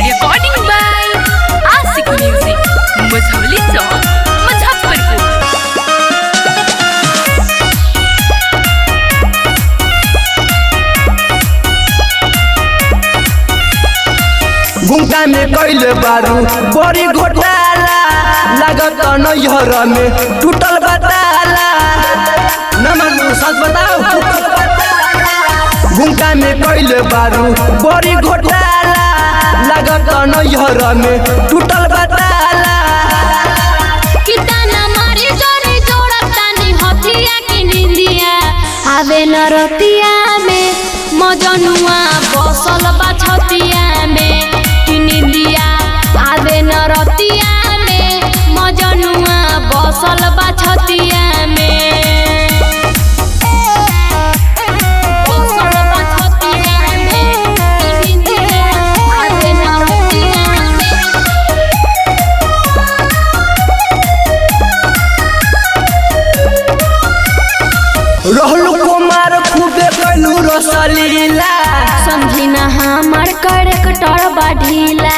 Recording by Asik Music, Mazhauli Song, Muzaffarpur। गुंगा में कैल बारू बड़ी घोटाला लागत नैहर में टूटल बताला न मानू सच बताओ गुंगा में कैल बारू बड़ी घोटाला लागत नैहर में टूटल बताला कितना मारी जोड़ी जोड़तानी हथिया की निंदिया आवे न रतिया में मजनुआ बसल बा छतिया में की निंदिया आवे न रतिया में मजनुआ बसल बा छतिया में बसल बा छतिया में की निंदिया आवे न रतिया में। रहलू कुमार खूबे कैलू रसलीला समझी न हमर करेक्टर बढ़ीला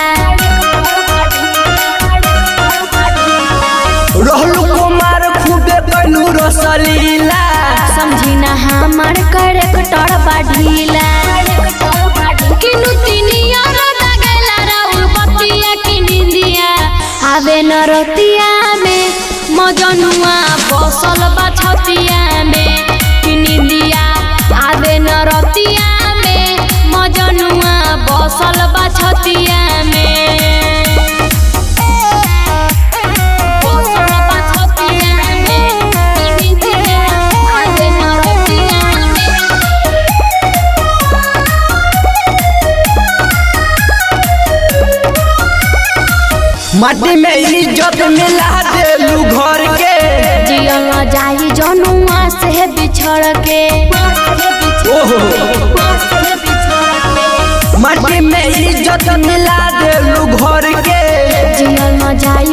रहलू कुमार खूबे कैलू रसलीला समझी न हमर करेक्टर बढ़ीला किनु तिनिया लगेला राउर बतिया की निंदिया आवे न रतिया में मजनुआ बसल बा छतिया में की निंदिया आवे न रतिया में मजनुआ बसल बा छतिया में बसल बा छतिया में की निंदिया आवे न रतिया में। माटी में इज्जत मिला देलू घर के जियल न जाई जनुआ से बिछड़ के माटी में इज्जत मिला देलू घर के जियल न जाई